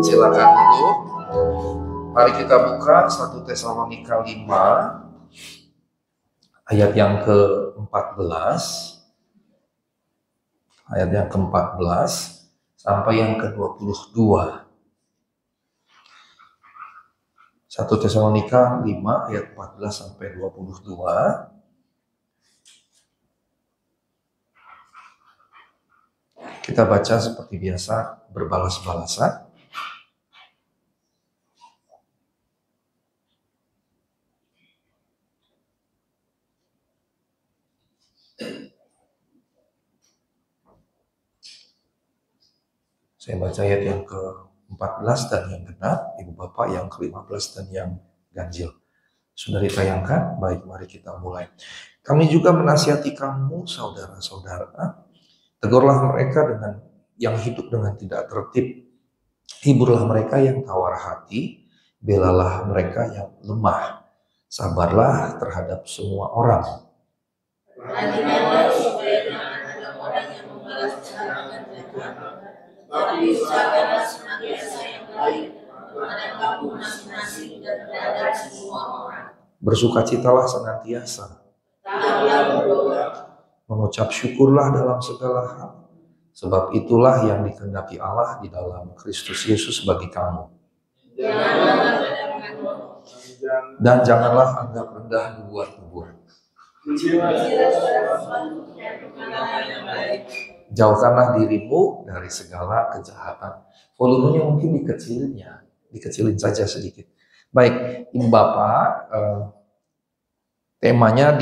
Silakan dulu. Mari kita buka 1 Tesalonika 5 ayat yang ke-14. Ayat yang ke-14 sampai yang ke-22. 1 Tesalonika 5 ayat 14 sampai 22. Kita baca seperti biasa, berbalas-balasan. Saya baca ayat yang ke-14 dan yang genap, Ibu Bapak yang ke-15 dan yang ganjil. Sudah ditayangkan? Baik, mari kita mulai. Kami juga menasihati kamu, saudara-saudara, tegurlah mereka yang hidup dengan tidak tertib. Hiburlah mereka yang tawar hati, belalah mereka yang lemah. Sabarlah terhadap semua orang. Perhatikanlah supaya jangan ada orang yang membalas jahat dengan jahat, tapi usahakanlah senantiasa yang baik kepada kamu masing-masing dan terhadap semua orang. Bersukacitalah senantiasa. Tetaplah berdoa. Mengucap syukurlah dalam segala hal, sebab itulah yang dikehendaki Allah di dalam Kristus Yesus bagi kamu. Janganlah merendahkan Dan janganlah anggap rendah nubuat-nubuat. Jauhkanlah dirimu dari segala kejahatan. Volumenya mungkin dikecilin ya, dikecilin saja sedikit. Baik, Ibu Bapak, temanya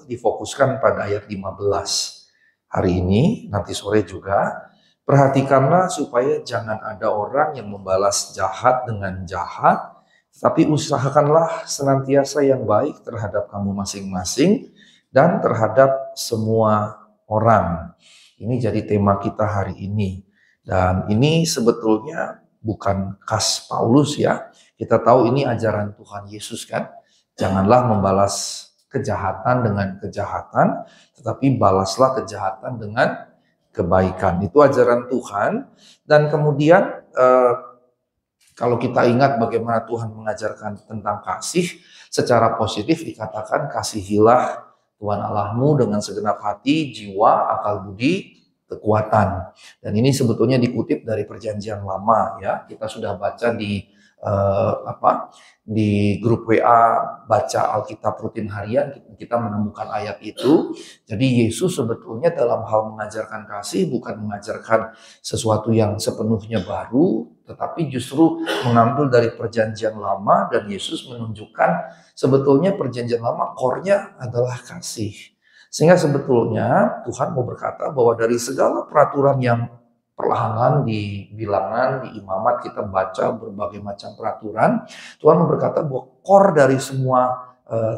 difokuskan pada ayat 15 hari ini, nanti sore juga. Perhatikanlah supaya jangan ada orang yang membalas jahat dengan jahat, tapi usahakanlah senantiasa yang baik terhadap kamu masing-masing dan terhadap semua orang. Ini jadi tema kita hari ini. Dan ini sebetulnya bukan khas Paulus ya. Kita tahu ini ajaran Tuhan Yesus kan. Janganlah membalas kejahatan dengan kejahatan, tetapi balaslah kejahatan dengan kebaikan. Itu ajaran Tuhan. Dan kemudian kalau kita ingat bagaimana Tuhan mengajarkan tentang kasih, secara positif dikatakan kasihilah Tuhan Allahmu dengan segenap hati, jiwa, akal budi, kekuatan. Dan ini sebetulnya dikutip dari Perjanjian Lama ya. Kita sudah baca di grup WA baca Alkitab rutin harian, kita menemukan ayat itu. Jadi Yesus sebetulnya dalam hal mengajarkan kasih bukan mengajarkan sesuatu yang sepenuhnya baru, tetapi justru mengambil dari Perjanjian Lama, dan Yesus menunjukkan sebetulnya Perjanjian Lama core-nya adalah kasih. Sehingga sebetulnya Tuhan mau berkata bahwa dari segala peraturan yang perlahan di bilangan, di imamat kita baca berbagai macam peraturan, Tuhan mau berkata bahwa core dari semua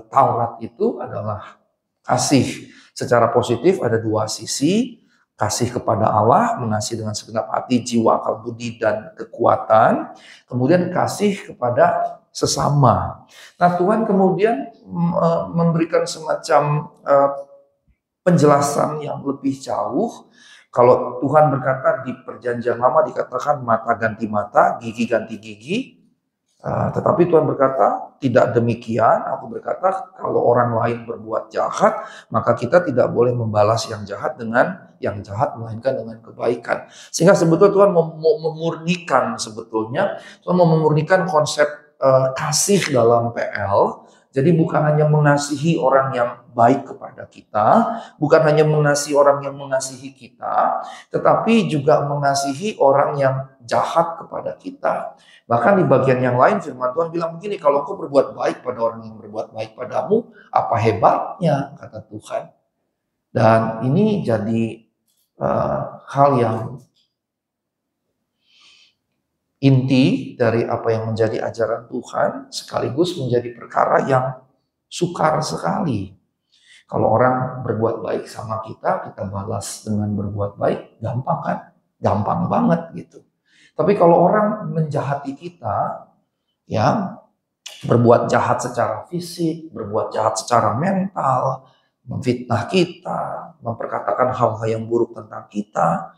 Taurat itu adalah kasih. Secara positif ada dua sisi, kasih kepada Allah, mengasihi dengan segenap hati, jiwa, akal budi, dan kekuatan. Kemudian kasih kepada sesama. Nah, Tuhan kemudian memberikan semacam penjelasan yang lebih jauh. Kalau Tuhan berkata di Perjanjian Lama dikatakan mata ganti mata, gigi ganti gigi. Tetapi Tuhan berkata tidak demikian. Aku berkata kalau orang lain berbuat jahat, maka kita tidak boleh membalas yang jahat dengan yang jahat, melainkan dengan kebaikan. Sehingga sebetulnya Tuhan mau memurnikan Tuhan mau memurnikan konsep kasih dalam PL. Jadi bukan hanya mengasihi orang yang baik kepada kita, bukan hanya mengasihi orang yang mengasihi kita, tetapi juga mengasihi orang yang jahat kepada kita. Bahkan di bagian yang lain firman Tuhan bilang begini, kalau engkau berbuat baik pada orang yang berbuat baik padamu, apa hebatnya, kata Tuhan. Dan ini jadi hal yang inti dari apa yang menjadi ajaran Tuhan, sekaligus menjadi perkara yang sukar sekali. Kalau orang berbuat baik sama kita balas dengan berbuat baik, gampang kan? Gampang banget gitu. Tapi kalau orang menjahati kita, ya, berbuat jahat secara fisik, berbuat jahat secara mental, memfitnah kita, memperkatakan hal-hal yang buruk tentang kita,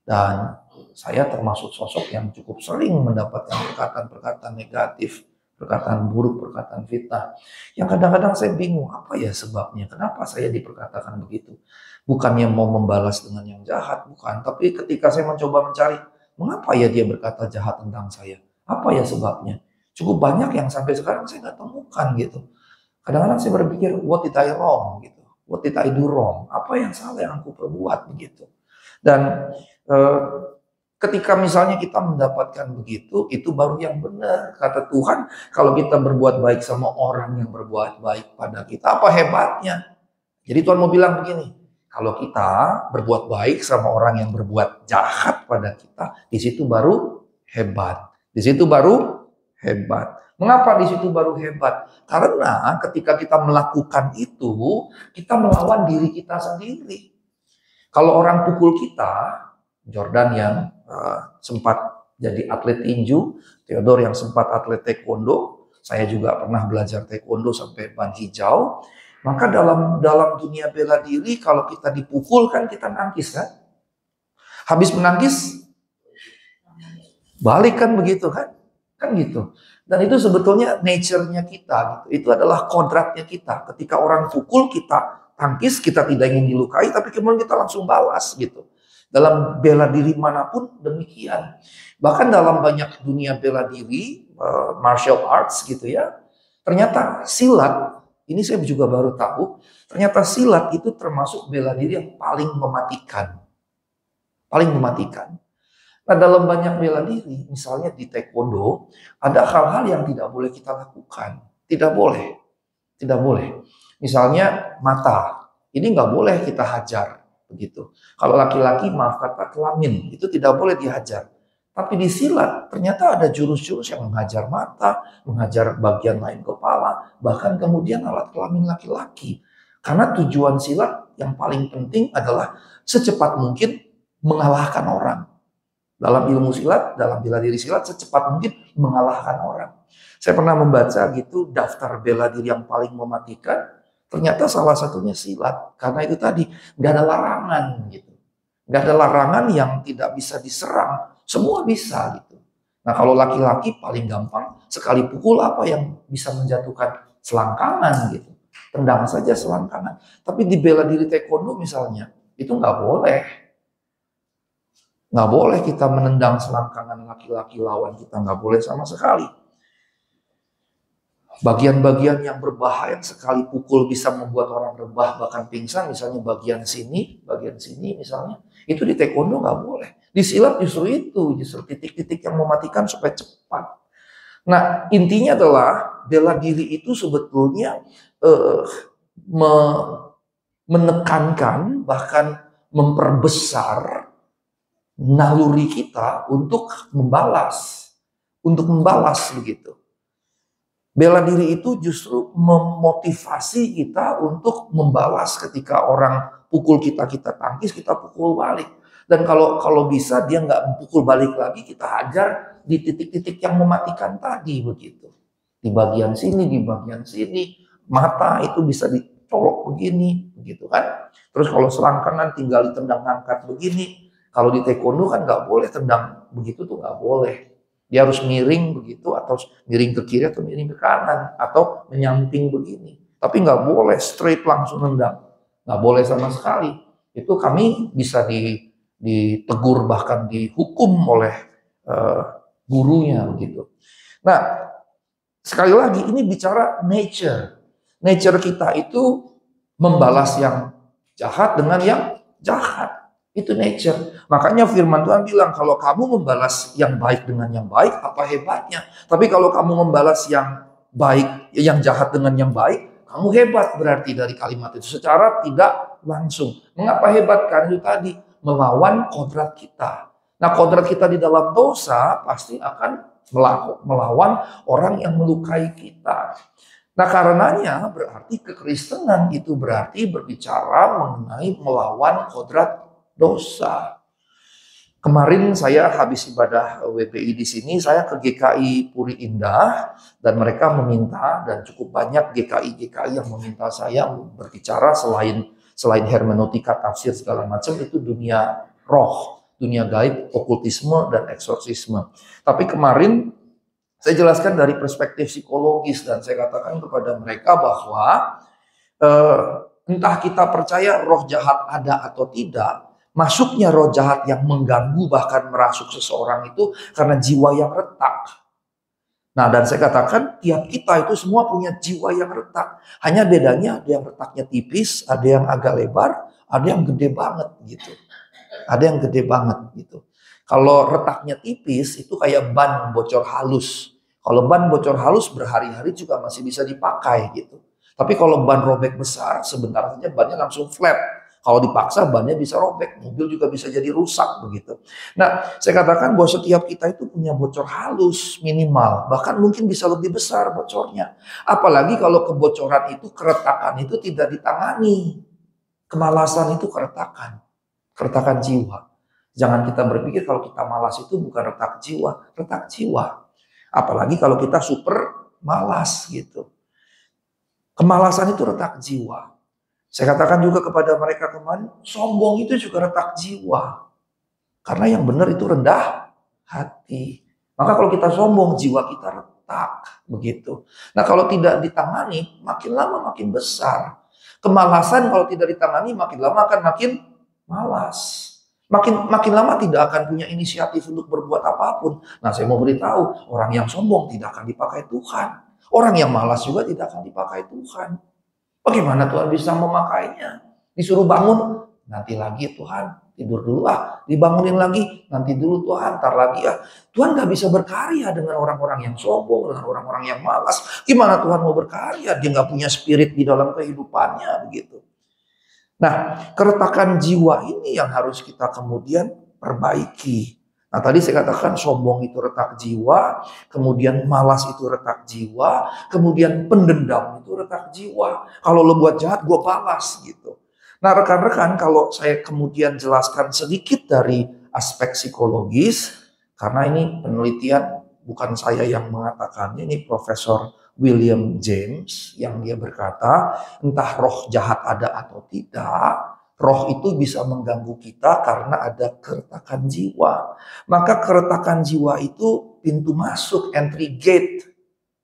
Dan saya termasuk sosok yang cukup sering mendapatkan perkataan-perkataan negatif, perkataan buruk, perkataan fitnah. Yang kadang-kadang saya bingung, apa ya sebabnya? Kenapa saya diperkatakan begitu? Bukannya mau membalas dengan yang jahat, bukan. Tapi ketika saya mencoba mencari, mengapa ya dia berkata jahat tentang saya? Apa ya sebabnya? Cukup banyak yang sampai sekarang saya nggak temukan gitu. Kadang-kadang saya berpikir, what did I wrong gitu? What did I do wrong? Apa yang salah yang aku perbuat begitu? Dan ketika misalnya kita mendapatkan begitu, itu baru yang benar. Kata Tuhan, kalau kita berbuat baik sama orang yang berbuat baik pada kita, apa hebatnya? Jadi Tuhan mau bilang begini, kalau kita berbuat baik sama orang yang berbuat jahat pada kita, di situ baru hebat. Di situ baru hebat. Mengapa di situ baru hebat? Karena ketika kita melakukan itu, kita melawan diri kita sendiri. Kalau orang pukul kita, Jordan yang sempat jadi atlet tinju, Theodore yang sempat atlet taekwondo, saya juga pernah belajar taekwondo sampai ban hijau. Maka dalam dunia bela diri, kalau kita dipukul kan kita nangkis kan? Habis menangkis, balik kan begitu kan? Kan gitu. Dan itu sebetulnya nature-nya kita gitu. Itu adalah kodratnya kita. Ketika orang pukul kita tangkis, kita tidak ingin dilukai, tapi kemudian kita langsung balas gitu. Dalam bela diri manapun demikian. Bahkan dalam banyak dunia bela diri, martial arts gitu ya, ternyata silat, ini saya juga baru tahu, ternyata silat itu termasuk bela diri yang paling mematikan. Paling mematikan. Nah dalam banyak bela diri, misalnya di taekwondo, ada hal-hal yang tidak boleh kita lakukan. Tidak boleh. Tidak boleh. Misalnya mata, ini nggak boleh kita hajar begitu. Kalau laki-laki maaf kata kelamin, itu tidak boleh dihajar. Tapi di silat ternyata ada jurus-jurus yang menghajar mata, menghajar bagian lain kepala, bahkan kemudian alat kelamin laki-laki. Karena tujuan silat yang paling penting adalah secepat mungkin mengalahkan orang. Dalam ilmu silat, dalam bela diri silat, secepat mungkin mengalahkan orang. Saya pernah membaca gitu daftar bela diri yang paling mematikan. Ternyata salah satunya silat. Karena itu tadi, nggak ada larangan gitu. Nggak ada larangan yang tidak bisa diserang. Semua bisa gitu. Nah kalau laki-laki paling gampang, sekali pukul apa yang bisa menjatuhkan? Selangkangan gitu. Tendang saja selangkangan. Tapi di bela diri taekwondo misalnya, itu nggak boleh. Nggak boleh kita menendang selangkangan laki-laki lawan kita. Nggak boleh sama sekali. Bagian-bagian yang berbahaya sekali pukul bisa membuat orang rebah bahkan pingsan. Misalnya bagian sini misalnya. Itu di taekwondo nggak boleh. Di silat justru itu. Justru titik-titik yang mematikan supaya cepat. Nah intinya adalah bela diri itu sebetulnya menekankan bahkan memperbesar naluri kita untuk membalas begitu. Bela diri itu justru memotivasi kita untuk membalas ketika orang pukul kita tangkis, kita pukul balik. Dan kalau bisa dia nggak pukul balik lagi, kita hajar di titik-titik yang mematikan tadi begitu. Di bagian sini, mata itu bisa dicolok begini, begitu kan. Terus kalau selangkangan tinggal ditendang angkat begini. Kalau di taekwondo kan nggak boleh tendang begitu tuh nggak boleh. Dia harus miring begitu atau miring ke kiri atau miring ke kanan atau menyamping begini. Tapi nggak boleh straight langsung tendang. Nggak boleh sama sekali. Itu kami bisa ditegur bahkan dihukum oleh gurunya begitu. Nah sekali lagi ini bicara nature. Nature kita itu membalas yang jahat dengan yang jahat. Itu nature. Makanya firman Tuhan bilang kalau kamu membalas yang baik dengan yang baik, apa hebatnya? Tapi kalau kamu membalas yang baik, yang jahat dengan yang baik, kamu hebat berarti dari kalimat itu. Secara tidak langsung. Mengapa hebat? Karena itu tadi melawan kodrat kita. Nah kodrat kita di dalam dosa pasti akan melawan orang yang melukai kita. Nah karenanya berarti kekristenan itu berarti berbicara mengenai melawan kodrat dosa. Kemarin saya habis ibadah WPI di sini, saya ke GKI Puri Indah dan mereka meminta dan cukup banyak GKI yang meminta saya berbicara selain hermeneutika, tafsir segala macam itu dunia roh. dunia gaib, okultisme, dan eksorsisme. Tapi kemarin saya jelaskan dari perspektif psikologis dan saya katakan kepada mereka bahwa entah kita percaya roh jahat ada atau tidak, masuknya roh jahat yang mengganggu bahkan merasuk seseorang itu karena jiwa yang retak. Nah, dan saya katakan tiap kita itu semua punya jiwa yang retak. Hanya bedanya ada yang retaknya tipis, ada yang agak lebar, ada yang gede banget gitu. Ada yang gede banget gitu. Kalau retaknya tipis itu kayak ban bocor halus. Kalau ban bocor halus berhari-hari juga masih bisa dipakai gitu. Tapi kalau ban robek besar, sebentar saja bannya langsung flat. Kalau dipaksa bannya bisa robek, mobil juga bisa jadi rusak begitu. Nah, saya katakan bahwa setiap kita itu punya bocor halus minimal, bahkan mungkin bisa lebih besar bocornya. Apalagi kalau kebocoran itu, keretakan itu tidak ditangani. Kemalasan itu keretakan jiwa. Jangan kita berpikir kalau kita malas itu bukan retak jiwa. Apalagi kalau kita super malas gitu. Kemalasan itu retak jiwa. Saya katakan juga kepada mereka kemarin, sombong itu juga retak jiwa. Karena yang benar itu rendah hati. Maka kalau kita sombong, jiwa kita retak. Begitu. Nah, kalau tidak ditangani, makin lama makin besar. Kemalasan kalau tidak ditangani, makin lama akan makin malas. Makin lama tidak akan punya inisiatif untuk berbuat apapun. Nah, saya mau beritahu, orang yang sombong tidak akan dipakai Tuhan. Orang yang malas juga tidak akan dipakai Tuhan. Bagaimana Tuhan bisa memakainya? Disuruh bangun, nanti lagi Tuhan, tidur dulu dibangunin lagi, nanti dulu Tuhan, ntar lagi Tuhan gak bisa berkarya dengan orang-orang yang sombong, dengan orang-orang yang malas. Gimana Tuhan mau berkarya? Dia gak punya spirit di dalam kehidupannya begitu. Nah, keretakan jiwa ini yang harus kita kemudian perbaiki. Nah, tadi saya katakan sombong itu retak jiwa, kemudian malas itu retak jiwa, kemudian pendendam itu retak jiwa. Kalau lo buat jahat, gue balas gitu. Nah, rekan-rekan, kalau saya kemudian jelaskan sedikit dari aspek psikologis, karena ini penelitian bukan saya yang mengatakannya, ini Profesor William James yang dia berkata, entah roh jahat ada atau tidak, roh itu bisa mengganggu kita karena ada keretakan jiwa. Maka keretakan jiwa itu pintu masuk, entry gate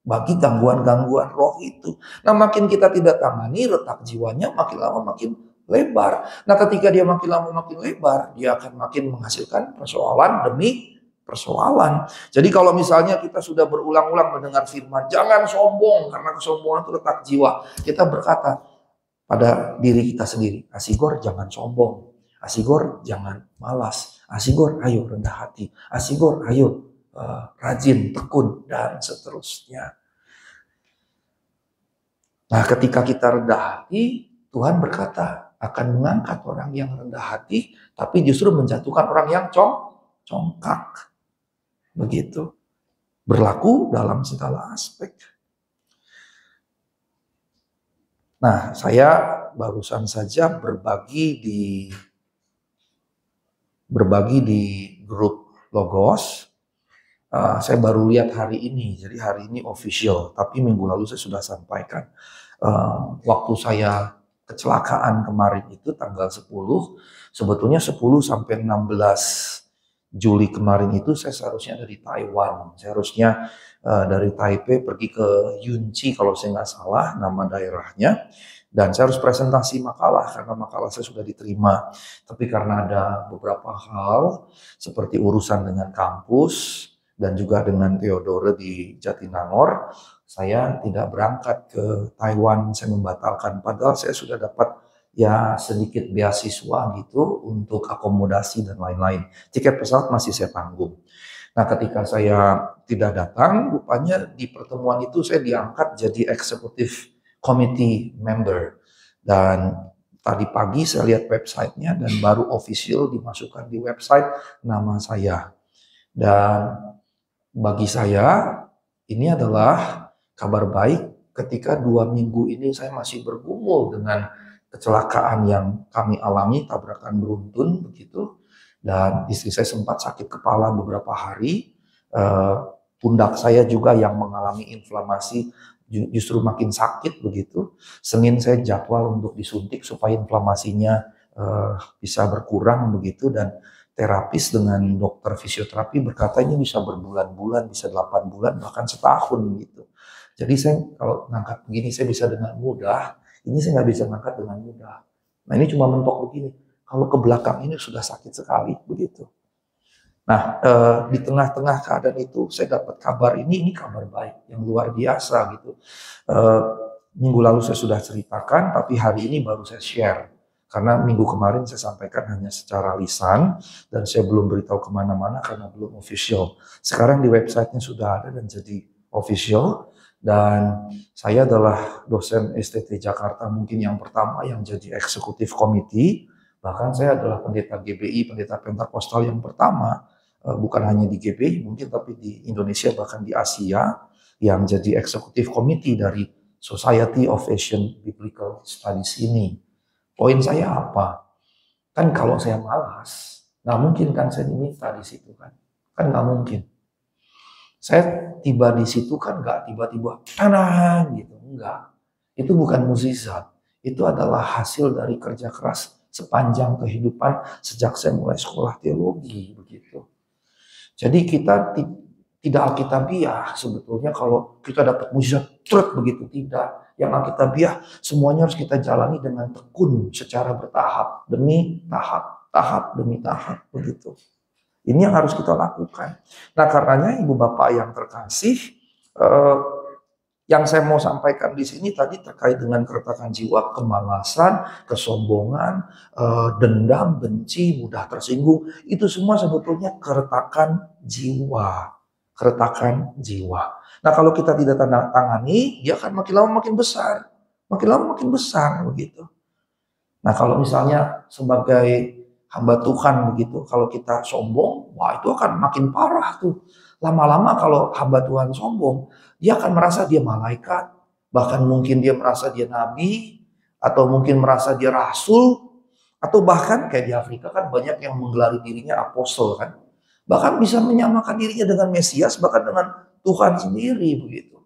bagi gangguan-gangguan roh itu. Nah, makin kita tidak tangani, retak jiwanya makin lama makin lebar. Nah, ketika dia makin lama makin lebar, dia akan makin menghasilkan persoalan demi persoalan. Jadi kalau misalnya kita sudah berulang-ulang mendengar firman, jangan sombong karena kesombongan itu retak jiwa. Kita berkata pada diri kita sendiri, Asigor jangan sombong, Asigor jangan malas, Asigor ayo rendah hati, Asigor ayo rajin, tekun, dan seterusnya. Nah, ketika kita rendah hati, Tuhan berkata akan mengangkat orang yang rendah hati, tapi justru menjatuhkan orang yang congkak. Begitu. Berlaku dalam segala aspek. Nah, saya barusan saja berbagi di grup Logos. Saya baru lihat hari ini, jadi hari ini official, tapi minggu lalu saya sudah sampaikan. Waktu saya kecelakaan kemarin itu tanggal 10, sebetulnya 10 sampai 16 Juli kemarin itu saya seharusnya dari Taiwan. Saya harusnya dari Taipei pergi ke Yunchi kalau saya nggak salah nama daerahnya. Dan saya harus presentasi makalah karena makalah saya sudah diterima. Tapi karena ada beberapa hal seperti urusan dengan kampus dan juga dengan Theodore di Jatinangor, saya tidak berangkat ke Taiwan. Saya membatalkan padahal saya sudah dapat ya sedikit beasiswa gitu untuk akomodasi dan lain-lain. Tiket pesawat masih saya tanggung. Nah, ketika saya tidak datang, rupanya di pertemuan itu saya diangkat jadi executive committee member. Dan tadi pagi saya lihat websitenya dan baru official dimasukkan di website nama saya. Dan bagi saya ini adalah kabar baik ketika 2 minggu ini saya masih bergumul dengan kecelakaan yang kami alami, tabrakan beruntun begitu, dan istri saya sempat sakit kepala beberapa hari, pundak saya juga yang mengalami inflamasi justru makin sakit begitu. Senin saya jadwal untuk disuntik supaya inflamasinya bisa berkurang begitu, dan terapis dengan dokter fisioterapi berkata ini bisa berbulan-bulan, bisa 8 bulan, bahkan setahun gitu. Jadi saya kalau ngangkat begini saya bisa dengan mudah, ini saya nggak bisa ngangkat dengan mudah. Nah ini cuma mentok begini, kalau ke belakang ini sudah sakit sekali begitu. Nah di tengah-tengah keadaan itu saya dapat kabar ini kabar baik yang luar biasa gitu. Minggu lalu saya sudah ceritakan, tapi hari ini baru saya share. Karena minggu kemarin saya sampaikan hanya secara lisan dan saya belum beritahu kemana-mana karena belum official. Sekarang di websitenya sudah ada dan jadi official. Dan saya adalah dosen STT Jakarta mungkin yang pertama yang jadi eksekutif komite. Bahkan saya adalah pendeta GBI, pendeta Pentakosta yang pertama. Bukan hanya di GBI mungkin tapi di Indonesia bahkan di Asia yang jadi eksekutif komite dari Society of Asian Biblical Studies ini. Poin saya apa? Kan kalau saya malas, nggak mungkin kan saya diminta di situ kan? Kan nggak mungkin. Saya tiba di situ kan nggak tiba-tiba tenang gitu, enggak. Itu bukan mukjizat. Itu adalah hasil dari kerja keras sepanjang kehidupan sejak saya mulai sekolah teologi begitu. Jadi kita tidak alkitabiah sebetulnya kalau kita dapat mukjizat truk begitu, tidak. Yang alkitabiah semuanya harus kita jalani dengan tekun secara bertahap demi tahap demi tahap begitu. Ini yang harus kita lakukan. Nah karenanya Ibu Bapak yang terkasih, yang saya mau sampaikan di sini tadi terkait dengan keretakan jiwa, kemalasan, kesombongan, dendam, benci, mudah tersinggung, itu semua sebetulnya keretakan jiwa. Keretakan jiwa. Nah kalau kita tidak tangani, dia akan makin lama makin besar. Makin lama makin besar begitu. Nah kalau misalnya sebagai hamba Tuhan begitu, kalau kita sombong, wah itu akan makin parah tuh. Lama-lama kalau hamba Tuhan sombong, dia akan merasa dia malaikat. Bahkan mungkin dia merasa dia nabi, atau mungkin merasa dia rasul, atau bahkan kayak di Afrika kan banyak yang menggelari dirinya apostel kan. Bahkan bisa menyamakan dirinya dengan Mesias, bahkan dengan Tuhan sendiri begitu.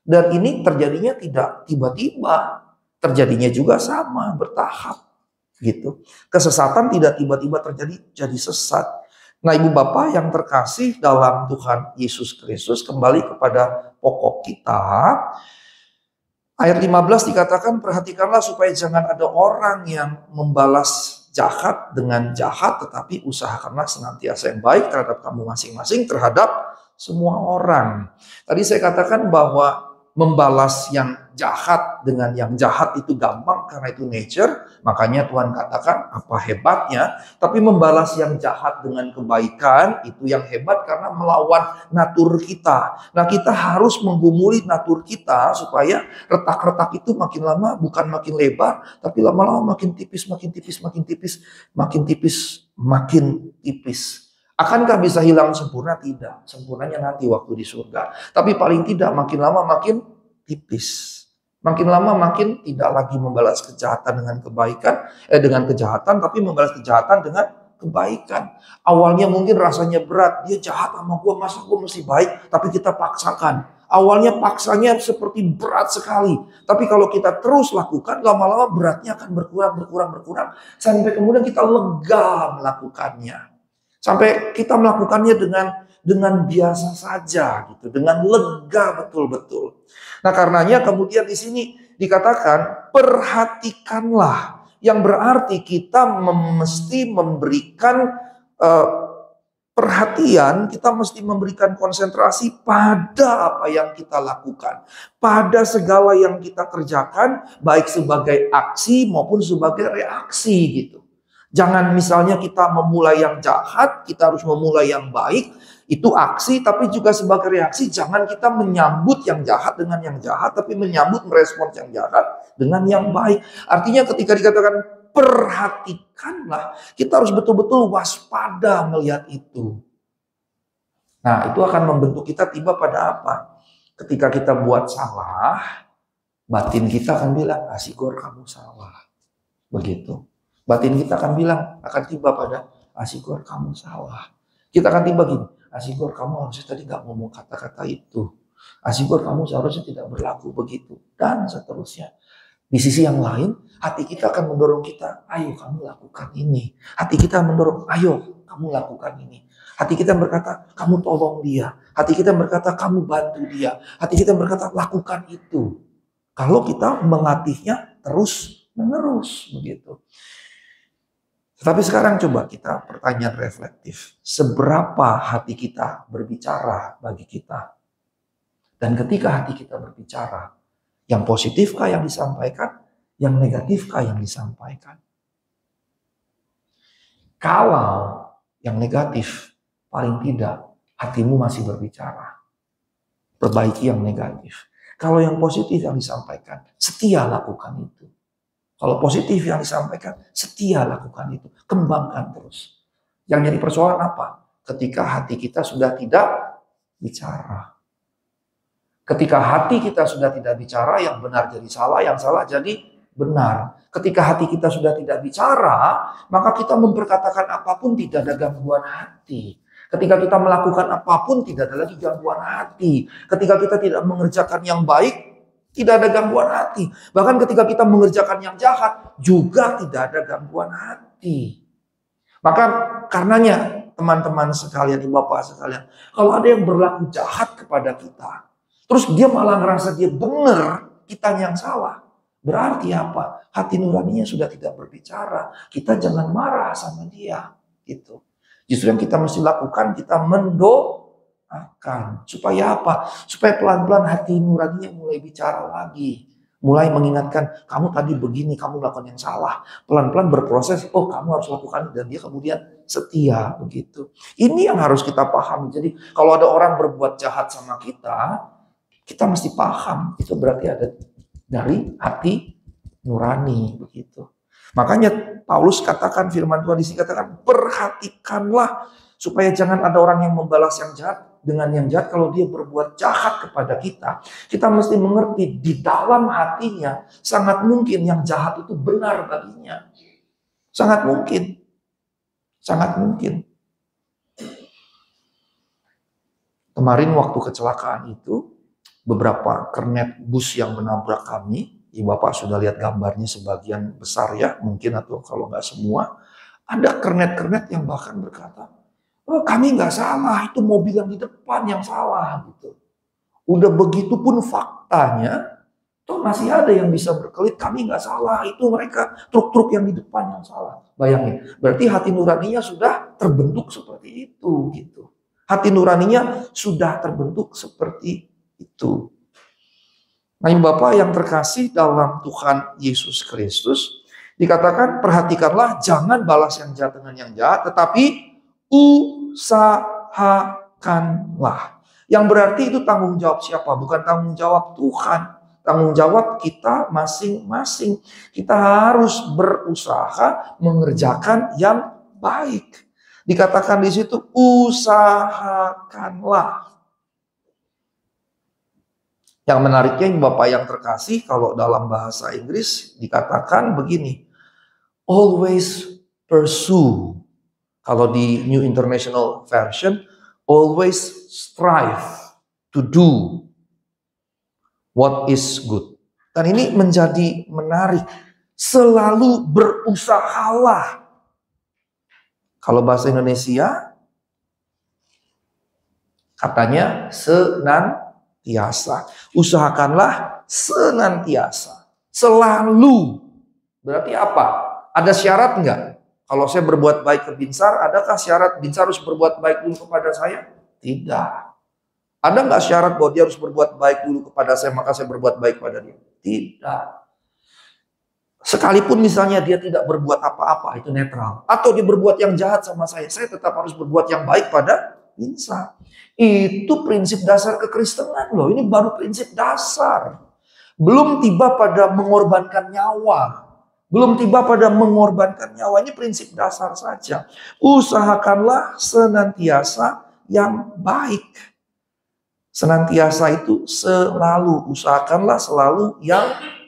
Dan ini terjadinya tidak tiba-tiba, terjadinya juga sama, bertahap gitu. Kesesatan tidak tiba-tiba terjadi jadi sesat. Nah, Ibu Bapak yang terkasih dalam Tuhan Yesus Kristus, kembali kepada pokok kita. Ayat 15 dikatakan, perhatikanlah supaya jangan ada orang yang membalas jahat dengan jahat, tetapi usahakanlah senantiasa yang baik terhadap kamu masing-masing, terhadap semua orang. Tadi saya katakan bahwa membalas yang jahat dengan yang jahat itu gampang karena itu nature. Makanya Tuhan katakan apa hebatnya. Tapi membalas yang jahat dengan kebaikan itu yang hebat karena melawan natur kita. Nah kita harus menggumuli natur kita supaya retak-retak itu makin lama bukan makin lebar. Tapi lama-lama makin tipis, makin tipis, makin tipis, makin tipis, makin tipis. Akankah bisa hilang sempurna? Tidak. Sempurnanya nanti waktu di surga. Tapi paling tidak makin lama makin tipis. Makin lama makin tidak lagi membalas kejahatan dengan kebaikan, dengan kejahatan, tapi membalas kejahatan dengan kebaikan. Awalnya mungkin rasanya berat, dia jahat sama gue, masa gue mesti baik, tapi kita paksakan. Awalnya paksanya seperti berat sekali, tapi kalau kita terus lakukan, lama-lama beratnya akan berkurang, sampai kemudian kita lega melakukannya. Sampai kita melakukannya dengan biasa saja gitu, dengan lega betul-betul. Nah, karenanya kemudian di sini dikatakan perhatikanlah, yang berarti kita mesti memberikan perhatian, kita mesti memberikan konsentrasi pada apa yang kita lakukan, pada segala yang kita kerjakan, baik sebagai aksi maupun sebagai reaksi gitu. Jangan misalnya kita memulai yang jahat, kita harus memulai yang baik, itu aksi, tapi juga sebagai reaksi jangan kita menyambut yang jahat dengan yang jahat, tapi menyambut merespons yang jahat dengan yang baik. Artinya ketika dikatakan perhatikanlah, kita harus betul-betul waspada melihat itu. Nah itu akan membentuk kita tiba pada apa? Ketika kita buat salah, batin kita akan bilang, Asigor kamu salah. Begitu. Batin kita akan bilang, akan tiba pada Asigor kamu salah. Kita akan tiba gini, Asigor kamu harusnya tadi gak ngomong kata-kata itu. Asigor kamu seharusnya tidak berlaku begitu. Dan seterusnya. Di sisi yang lain, hati kita akan mendorong kita, ayo kamu lakukan ini. Hati kita mendorong, ayo kamu lakukan ini. Hati kita berkata, kamu tolong dia. Hati kita berkata, kamu bantu dia. Hati kita berkata, lakukan itu. Kalau kita melatihnya terus menerus begitu. Tetapi sekarang coba kita pertanyaan reflektif. Seberapa hati kita berbicara bagi kita? Dan ketika hati kita berbicara, yang positifkah yang disampaikan? Yang negatifkah yang disampaikan? Kalau yang negatif, paling tidak hatimu masih berbicara. Perbaiki yang negatif. Kalau yang positif yang disampaikan, setia lakukan itu. Kalau positif yang disampaikan, setia lakukan itu. Kembangkan terus. Yang jadi persoalan apa? Ketika hati kita sudah tidak bicara. Ketika hati kita sudah tidak bicara, yang benar jadi salah, yang salah jadi benar. Ketika hati kita sudah tidak bicara, maka kita memperkatakan apapun tidak ada gangguan hati. Ketika kita melakukan apapun tidak ada lagi gangguan hati. Ketika kita tidak mengerjakan yang baik, tidak ada gangguan hati. Bahkan ketika kita mengerjakan yang jahat, juga tidak ada gangguan hati. Maka karenanya teman-teman sekalian, ibu bapak sekalian, kalau ada yang berlaku jahat kepada kita, terus dia malah ngerasa dia benar, kita yang salah. Berarti apa? Hati nuraninya sudah tidak berbicara. Kita jangan marah sama dia. Gitu. Justru yang kita mesti lakukan, kita mendoakan. Supaya apa? Supaya pelan-pelan hati nuraninya mulai bicara lagi. Mulai mengingatkan, kamu tadi begini, kamu melakukan yang salah. Pelan-pelan berproses, oh kamu harus lakukan. Dan dia kemudian setia. Begitu. Ini yang harus kita pahami. Jadi kalau ada orang berbuat jahat sama kita mesti paham. Itu berarti ada dari hati nurani begitu. Makanya Paulus katakan, firman Tuhan di sini katakan, perhatikanlah supaya jangan ada orang yang membalas yang jahat dengan yang jahat. Kalau dia berbuat jahat kepada kita, kita mesti mengerti di dalam hatinya sangat mungkin yang jahat itu benar baginya. Sangat mungkin. Sangat mungkin. Kemarin waktu kecelakaan itu, beberapa kernet bus yang menabrak kami, ibu bapak sudah lihat gambarnya sebagian besar ya, mungkin atau kalau nggak semua, ada kernet-kernet yang bahkan berkata, oh, kami nggak salah, itu mobil yang di depan yang salah gitu. Udah begitu pun faktanya, toh masih ada yang bisa berkelit, kami nggak salah, itu mereka truk-truk yang di depan yang salah. Bayangin, berarti hati nuraninya sudah terbentuk seperti itu gitu. Hati nuraninya sudah terbentuk seperti itu. Nah, Bapak yang terkasih dalam Tuhan Yesus Kristus, dikatakan perhatikanlah jangan balas yang jahat dengan yang jahat, tetapi usahakanlah. Yang berarti itu tanggung jawab siapa? Bukan tanggung jawab Tuhan. Tanggung jawab kita masing-masing. Kita harus berusaha mengerjakan yang baik. Dikatakan di situ usahakanlah. Yang menariknya Bapak yang terkasih, kalau dalam bahasa Inggris dikatakan begini, always pursue. Kalau di New International Version, always strive to do what is good. Dan ini menjadi menarik, selalu berusahalah. Kalau bahasa Indonesia, katanya senantiasa. Usahakanlah senantiasa. Selalu. Berarti apa? Ada syarat enggak? Kalau saya berbuat baik ke Binsar, adakah syarat Binsar harus berbuat baik dulu kepada saya? Tidak. Ada enggak syarat bahwa dia harus berbuat baik dulu kepada saya, maka saya berbuat baik pada dia? Tidak. Sekalipun misalnya dia tidak berbuat apa-apa, itu netral. Atau dia berbuat yang jahat sama saya tetap harus berbuat yang baik pada Binsar. Itu prinsip dasar kekristenan loh. Ini baru prinsip dasar. Belum tiba pada mengorbankan nyawa. Belum tiba pada mengorbankan nyawa. Ini prinsip dasar saja. Usahakanlah senantiasa yang baik. Senantiasa itu selalu. Usahakanlah selalu yang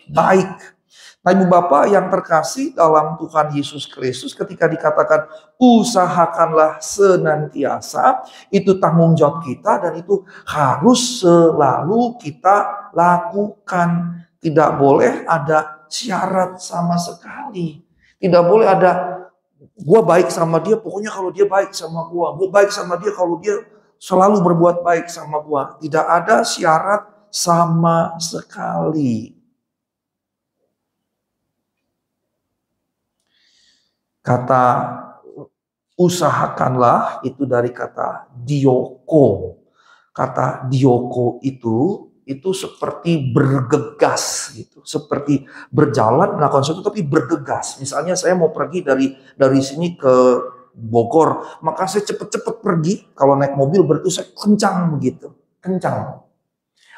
baik. Nah, Ibu Bapak yang terkasih dalam Tuhan Yesus Kristus, ketika dikatakan usahakanlah senantiasa, itu tanggung jawab kita dan itu harus selalu kita lakukan. Tidak boleh ada syarat sama sekali. Tidak boleh ada gue baik sama dia, pokoknya kalau dia baik sama gue baik sama dia kalau dia selalu berbuat baik sama gue. Tidak ada syarat sama sekali. Kata usahakanlah itu dari kata dioko. Kata dioko itu seperti bergegas gitu, seperti berjalan melakukan sesuatu tapi bergegas. Misalnya saya mau pergi dari sini ke Bogor, maka saya cepet-cepet pergi. Kalau naik mobil berarti saya kencang begitu, kencang.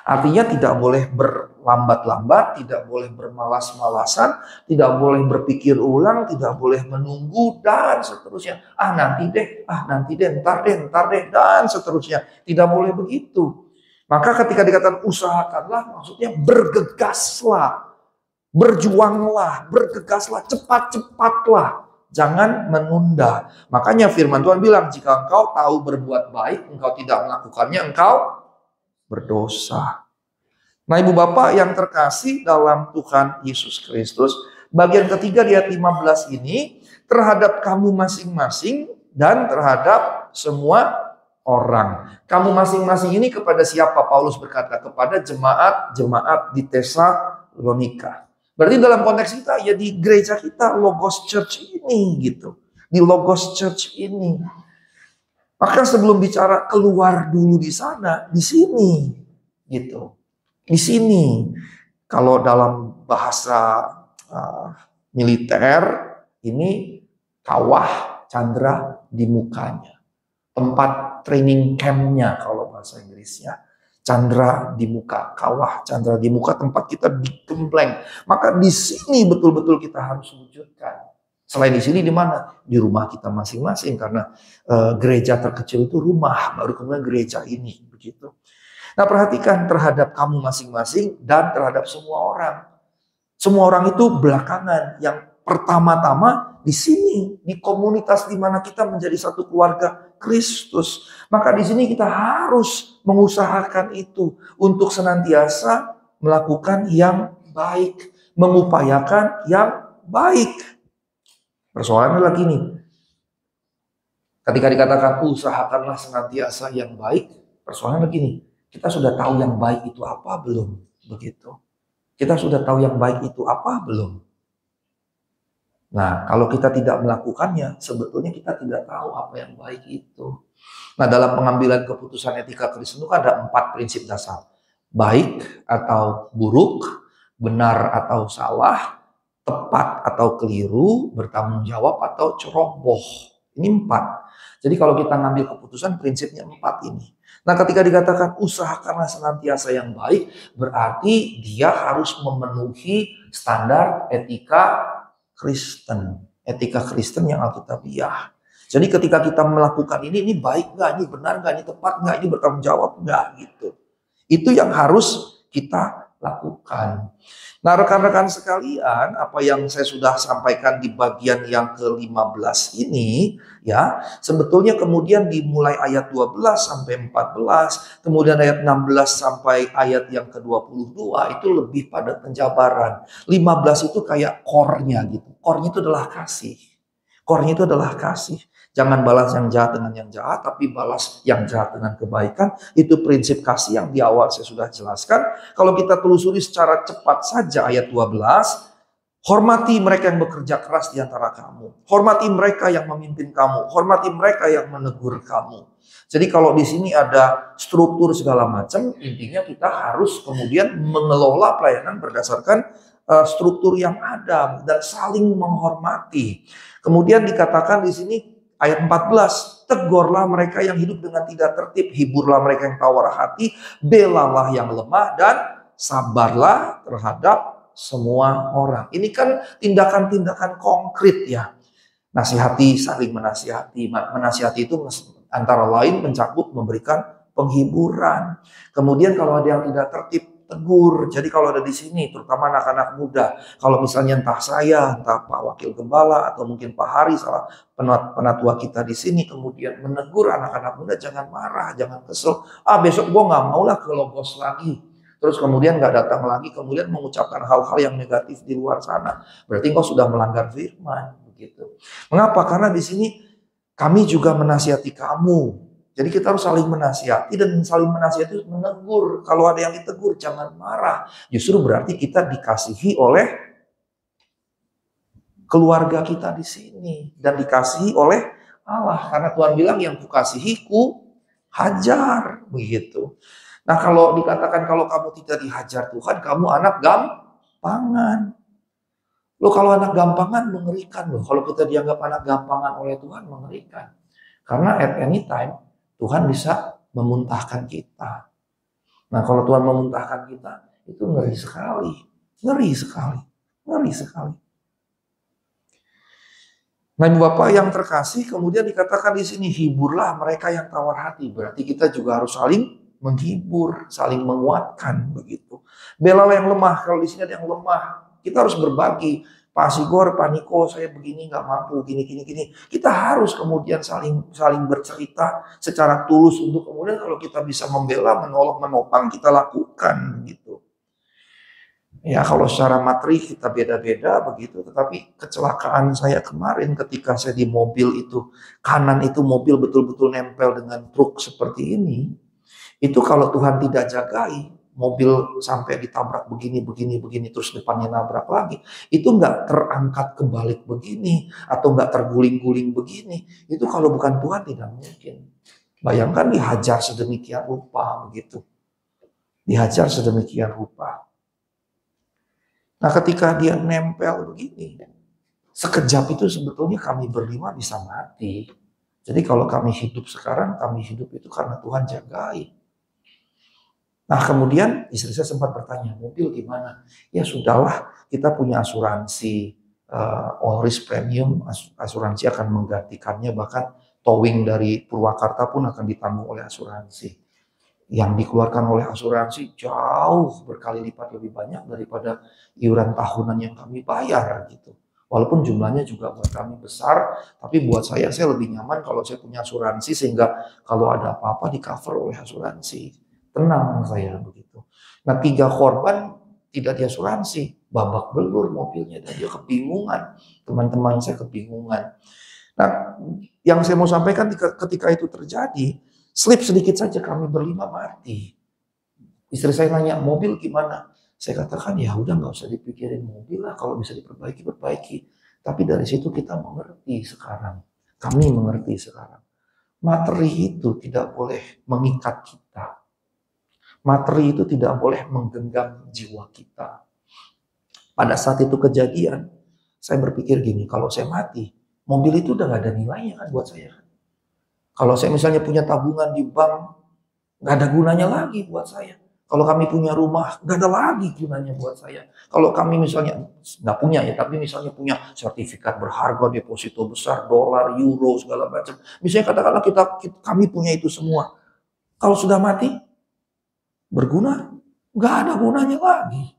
Artinya tidak boleh berlambat-lambat, tidak boleh bermalas-malasan, tidak boleh berpikir ulang, tidak boleh menunggu, dan seterusnya. Nanti deh, ntar deh, dan seterusnya. Tidak boleh begitu. Maka ketika dikatakan usahakanlah, maksudnya bergegaslah, berjuanglah, bergegaslah, cepat-cepatlah. Jangan menunda. Makanya firman Tuhan bilang, jika engkau tahu berbuat baik, engkau tidak melakukannya, engkau berdosa. Nah, Ibu Bapak yang terkasih dalam Tuhan Yesus Kristus, bagian ketiga di ayat 15 ini terhadap kamu masing-masing dan terhadap semua orang. Kamu masing-masing ini kepada siapa? Paulus berkata kepada jemaat di Tesalonika. Berarti dalam konteks kita ya di gereja kita, Logos Church ini gitu. Di Logos Church ini. Maka sebelum bicara keluar dulu di sana, di sini gitu. Di sini. Kalau dalam bahasa militer ini kawah candra di mukanya. Tempat training campnya kalau bahasa Inggrisnya. Candra di muka, kawah candra di muka, tempat kita digembleng. Maka di sini betul-betul kita harus wujudkan. Selain di sini di mana? Di rumah kita masing-masing, karena gereja terkecil itu rumah, baru kemudian gereja ini begitu. Nah, perhatikan terhadap kamu masing-masing dan terhadap semua orang. Semua orang itu belakangan. Yang pertama-tama di sini, di komunitas di mana kita menjadi satu keluarga Kristus. Maka di sini kita harus mengusahakan itu untuk senantiasa melakukan yang baik, mengupayakan yang baik. Persoalannya lagi nih, ketika dikatakan usahakanlah senantiasa yang baik, persoalannya lagi nih, kita sudah tahu yang baik itu apa belum? Begitu. Kita sudah tahu yang baik itu apa belum? Nah, kalau kita tidak melakukannya, sebetulnya kita tidak tahu apa yang baik itu. Nah, dalam pengambilan keputusan etika Kristen itu ada 4 prinsip dasar. Baik atau buruk, benar atau salah, tepat atau keliru, bertanggung jawab atau ceroboh. Ini 4. Jadi kalau kita ngambil keputusan prinsipnya 4 ini. Nah, ketika dikatakan usahakanlah senantiasa yang baik, berarti dia harus memenuhi standar etika Kristen. Etika Kristen yang alkitabiah. Jadi ketika kita melakukan ini baik nggak, ini benar nggak, ini tepat nggak, ini bertanggung jawab nggak gitu. Itu yang harus kita lakukan. Nah, rekan-rekan sekalian, apa yang saya sudah sampaikan di bagian yang ke-15 ini, ya, sebetulnya kemudian dimulai ayat 12 sampai 14, kemudian ayat 16 sampai ayat yang ke-22 itu lebih pada penjabaran. 15 itu kayak core-nya gitu. Core-nya itu adalah kasih. Core-nya itu adalah kasih. Jangan balas yang jahat dengan yang jahat, tapi balas yang jahat dengan kebaikan. Itu prinsip kasih yang di awal saya sudah jelaskan. Kalau kita telusuri secara cepat saja ayat 12, hormati mereka yang bekerja keras di antara kamu. Hormati mereka yang memimpin kamu. Hormati mereka yang menegur kamu. Jadi kalau di sini ada struktur segala macam, intinya kita harus kemudian mengelola pelayanan berdasarkan struktur yang ada dan saling menghormati. Kemudian dikatakan di sini ayat 14, tegurlah mereka yang hidup dengan tidak tertib, hiburlah mereka yang tawar hati, belalah yang lemah, dan sabarlah terhadap semua orang. Ini kan tindakan-tindakan konkret ya. Nasihati, saling menasihati. Menasihati itu antara lain mencakup memberikan penghiburan. Kemudian kalau ada yang tidak tertib, tegur. Jadi kalau ada di sini, terutama anak-anak muda, kalau misalnya entah saya, entah Pak Wakil Gembala, atau mungkin Pak Hari, salah penatua kita di sini, kemudian menegur anak-anak muda, jangan marah, jangan kesel. Besok gue nggak maulah ke Logos lagi. terus kemudian nggak datang lagi, kemudian mengucapkan hal-hal yang negatif di luar sana, berarti engkau sudah melanggar firman, begitu. Mengapa? Karena di sini kami juga menasihati kamu. Jadi kita harus saling menasihati, dan saling menasihati itu menegur. Kalau ada yang ditegur, jangan marah. Justru berarti kita dikasihi oleh keluarga kita di sini, dan dikasihi oleh Allah. Karena Tuhan bilang yang kukasihi ku hajar, begitu. Nah, kalau dikatakan kalau kamu tidak dihajar Tuhan, kamu anak gampangan. Loh, kalau anak gampangan mengerikan loh. Kalau kita dianggap anak gampangan oleh Tuhan, mengerikan. Karena at any time Tuhan bisa memuntahkan kita. Nah, kalau Tuhan memuntahkan kita, itu ngeri sekali. Ngeri sekali. Ngeri sekali. Nah, Ibu Bapak yang terkasih, kemudian dikatakan di sini, hiburlah mereka yang tawar hati. Berarti kita juga harus saling menghibur, saling menguatkan, begitu. Belalah yang lemah. Kalau di sini ada yang lemah, kita harus berbagi. Pak Sigor, Pak Niko, saya begini nggak mampu, gini. Kita harus kemudian saling bercerita secara tulus, untuk kemudian kalau kita bisa membela, menolong, menopang, kita lakukan, gitu. Ya, kalau secara materi kita beda-beda begitu, tetapi kecelakaan saya kemarin ketika saya di mobil itu, kanan itu mobil betul-betul nempel dengan truk seperti ini, itu kalau Tuhan tidak jagai, mobil sampai ditabrak begini, terus depannya nabrak lagi, itu nggak terangkat kebalik begini, atau nggak terguling-guling begini, itu kalau bukan Tuhan tidak mungkin. Bayangkan dihajar sedemikian rupa begitu, dihajar sedemikian rupa. Nah, ketika dia nempel begini, sekejap itu sebetulnya kami berlima bisa mati. Jadi kalau kami hidup sekarang, kami hidup itu karena Tuhan jagai. Nah, kemudian istri saya sempat bertanya, mobil gimana? Ya sudahlah, kita punya asuransi all risk premium, asuransi akan menggantikannya, bahkan towing dari Purwakarta pun akan ditanggung oleh asuransi. Yang dikeluarkan oleh asuransi jauh berkali lipat lebih banyak daripada iuran tahunan yang kami bayar, gitu. Walaupun jumlahnya juga buat kami besar, tapi buat saya lebih nyaman kalau saya punya asuransi, sehingga kalau ada apa-apa di cover oleh asuransi. Tenang saya begitu. Nah, 3 korban tidak diasuransi, babak belur mobilnya, dan dia kebingungan. Teman-teman saya kebingungan. Nah, yang saya mau sampaikan ketika itu terjadi, slip sedikit saja kami berlima mati. Istri saya nanya, mobil gimana? Saya katakan, ya udah nggak usah dipikirin mobil lah, kalau bisa diperbaiki, perbaiki. Tapi dari situ kita mengerti sekarang. Kami mengerti sekarang. Materi itu tidak boleh mengikat kita. Materi itu tidak boleh menggenggam jiwa kita. Pada saat itu kejadian, saya berpikir gini, kalau saya mati, mobil itu udah gak ada nilainya kan buat saya. Kalau saya misalnya punya tabungan di bank, gak ada gunanya lagi buat saya. Kalau kami punya rumah, gak ada lagi gunanya buat saya. Kalau kami misalnya, gak punya ya, tapi misalnya punya sertifikat berharga, deposito besar, dolar, euro, segala macam. Misalnya katakanlah kami punya itu semua. Kalau sudah mati, berguna? Gak ada gunanya lagi.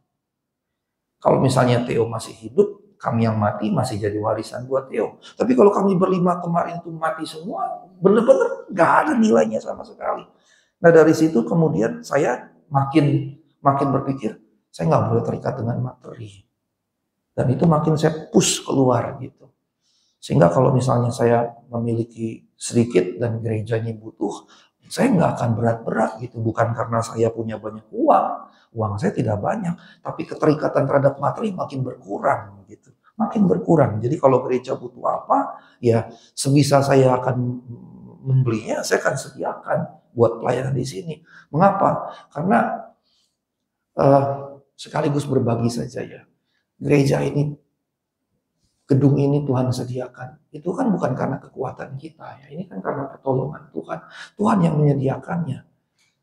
Kalau misalnya Theo masih hidup, kami yang mati masih jadi warisan buat Theo. Tapi kalau kami berlima kemarin itu mati semua, benar-benar gak ada nilainya sama sekali. Nah, dari situ kemudian saya makin berpikir, saya gak boleh terikat dengan materi. Dan itu makin saya push keluar gitu. Sehingga kalau misalnya saya memiliki sedikit dan gerejanya butuh, saya nggak akan berat-berat gitu. Bukan karena saya punya banyak uang saya tidak banyak, tapi keterikatan terhadap materi makin berkurang gitu, makin berkurang. Jadi kalau gereja butuh apa, ya sebisa saya akan membelinya, saya akan sediakan buat pelayanan di sini. Mengapa? Karena sekaligus berbagi saja ya. Gereja ini, gedung ini Tuhan sediakan. Itu kan bukan karena kekuatan kita ya. Ini kan karena pertolongan Tuhan. Tuhan yang menyediakannya.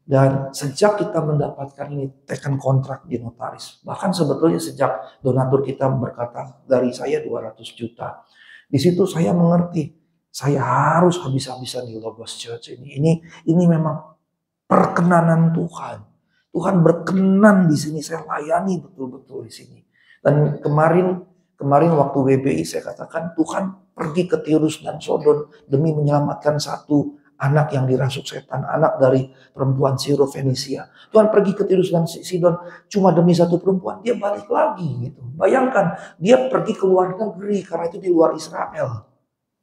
Dan sejak kita mendapatkan ini teken kontrak di notaris. Bahkan sebetulnya sejak donatur kita berkata dari saya 200 juta. Di situ saya mengerti. Saya harus habis-habisan di Logos Church ini. Ini memang perkenanan Tuhan. Tuhan berkenan di sini. Saya layani betul-betul di sini. Dan kemarin waktu WBI saya katakan Tuhan pergi ke Tirus dan Sodon demi menyelamatkan satu anak yang dirasuk setan, anak dari perempuan Sirofenisia. Tuhan pergi ke Tirus dan Sidon cuma demi satu perempuan, dia balik lagi gitu. Bayangkan, dia pergi ke luar negeri karena itu di luar Israel.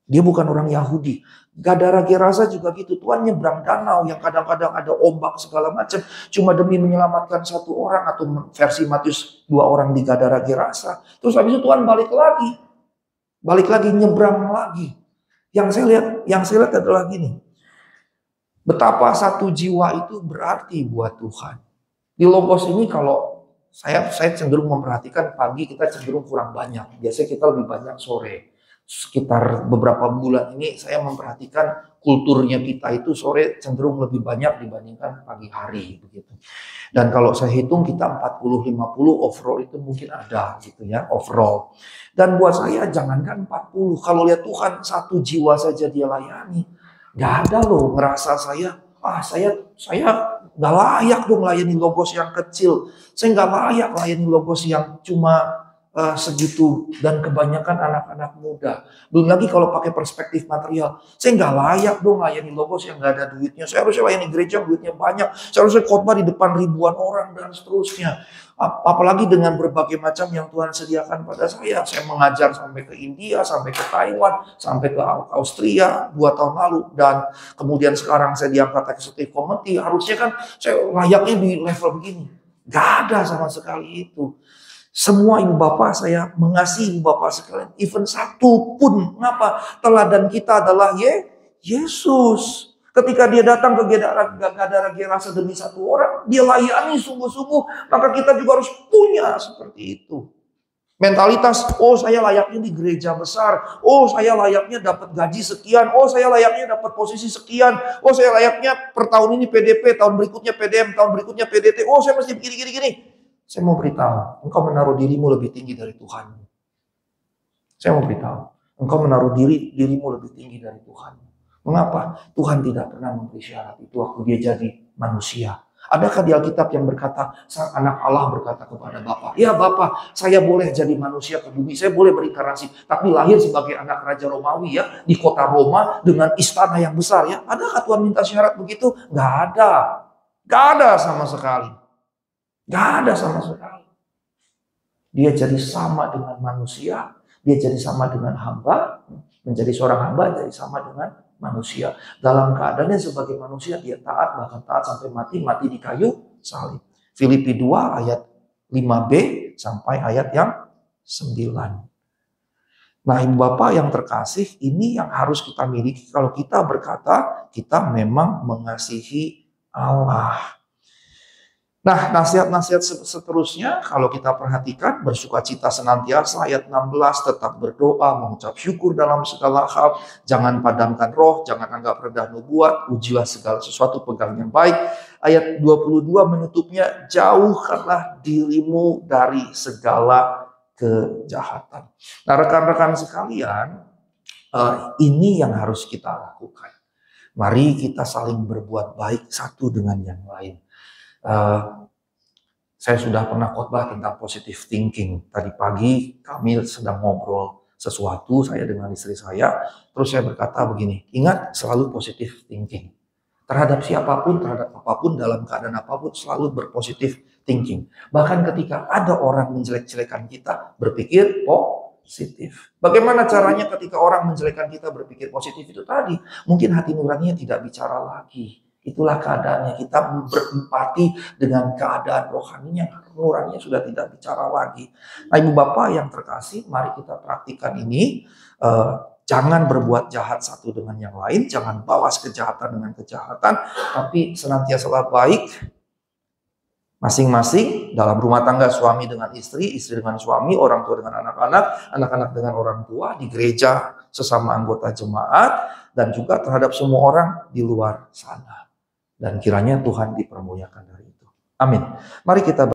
Dia bukan orang Yahudi. Gadara Gerasa juga gitu. Tuhan nyebrang danau yang kadang-kadang ada ombak segala macam. Cuma demi menyelamatkan satu orang, atau versi Matius 2 orang di Gadara Gerasa. Terus habis itu Tuhan balik lagi. Balik lagi, nyebrang lagi. Yang saya lihat adalah gini. Betapa satu jiwa itu berarti buat Tuhan. Di Logos ini kalau saya cenderung memperhatikan pagi kita cenderung kurang banyak. Biasanya kita lebih banyak sore. Sekitar beberapa bulan ini saya memperhatikan kulturnya kita itu sore cenderung lebih banyak dibandingkan pagi hari begitu. Dan kalau saya hitung kita 40-50 overall itu mungkin ada gitu ya, overall. Dan buat saya jangankan 40, kalau lihat Tuhan satu jiwa saja dia layani. Gak ada loh ngerasa saya gak layak dong layani Logos yang kecil. Saya gak layak layani Logos yang cuma segitu, dan kebanyakan anak-anak muda. Belum lagi kalau pakai perspektif material, saya nggak layak dong layani Logos yang nggak ada duitnya. Saya harusnya layani gereja yang duitnya banyak. Saya harusnya khotbah di depan ribuan orang dan seterusnya. Apalagi dengan berbagai macam yang Tuhan sediakan pada saya. Saya mengajar sampai ke India, sampai ke Taiwan, sampai ke Austria 2 tahun lalu, dan kemudian sekarang saya diangkat executive committee. Harusnya kan saya layaknya di level begini. Gak ada sama sekali itu. Semua ibu bapak saya mengasihi ibu bapak sekalian. Even satu pun. Mengapa? Teladan kita adalah Yesus. Ketika dia datang ke Gadara Gerasa demi satu orang, dia layani sungguh-sungguh. Maka kita juga harus punya seperti itu. Mentalitas, oh saya layaknya di gereja besar. Oh saya layaknya dapat gaji sekian. Oh saya layaknya dapat posisi sekian. Oh saya layaknya per tahun ini PDP, tahun berikutnya PDM, tahun berikutnya PDT. Oh saya mesti begini. Saya mau beritahu, engkau menaruh dirimu lebih tinggi dari Tuhan. Saya mau beritahu, engkau menaruh dirimu lebih tinggi dari Tuhan. Mengapa? Tuhan tidak pernah memberi syarat itu waktu dia jadi manusia. Adakah di Alkitab yang berkata, sang anak Allah berkata kepada Bapa, ya Bapa, saya boleh jadi manusia ke bumi, saya boleh berinkarnasi, tapi lahir sebagai anak Raja Romawi ya, di kota Roma dengan istana yang besar ya. Adakah Tuhan minta syarat begitu? Gak ada. Gak ada sama sekali. Gak ada sama sekali. Dia jadi sama dengan manusia. Dia jadi sama dengan hamba. Menjadi seorang hamba jadi sama dengan manusia. Dalam keadaannya sebagai manusia dia taat, bahkan taat sampai mati di kayu salib. Filipi 2 ayat 5b sampai ayat yang 9. Nah ibu bapak yang terkasih, ini yang harus kita miliki kalau kita berkata kita memang mengasihi Allah. Nah, nasihat-nasihat seterusnya kalau kita perhatikan, bersukacita senantiasa, ayat 16, tetap berdoa, mengucap syukur dalam segala hal, jangan padamkan roh, jangan anggap rendah nubuat, ujilah segala sesuatu, pegang yang baik. Ayat 22 menutupnya, jauhkanlah dirimu dari segala kejahatan. Nah, rekan-rekan sekalian, ini yang harus kita lakukan. Mari kita saling berbuat baik satu dengan yang lain. Saya sudah pernah khotbah tentang positive thinking. Tadi pagi kami sedang ngobrol sesuatu, saya dengan istri saya. Terus saya berkata begini, ingat selalu positive thinking. Terhadap siapapun, terhadap apapun, dalam keadaan apapun, selalu berpositive thinking. Bahkan ketika ada orang menjelek-jelekan kita, berpikir positif. Bagaimana caranya ketika orang menjelekkan kita berpikir positif itu tadi? Mungkin hati nuraninya tidak bicara lagi. Itulah keadaannya, kita berempati dengan keadaan rohaninya, nuraninya sudah tidak bicara lagi. Nah ibu bapak yang terkasih, mari kita praktikkan ini. Jangan berbuat jahat satu dengan yang lain, jangan balas kejahatan dengan kejahatan, tapi senantiasa baik masing-masing dalam rumah tangga, suami dengan istri, istri dengan suami, orang tua dengan anak-anak, anak-anak dengan orang tua, di gereja sesama anggota jemaat, dan juga terhadap semua orang di luar sana. Dan kiranya Tuhan dipermuliakan dari itu. Amin. Mari kita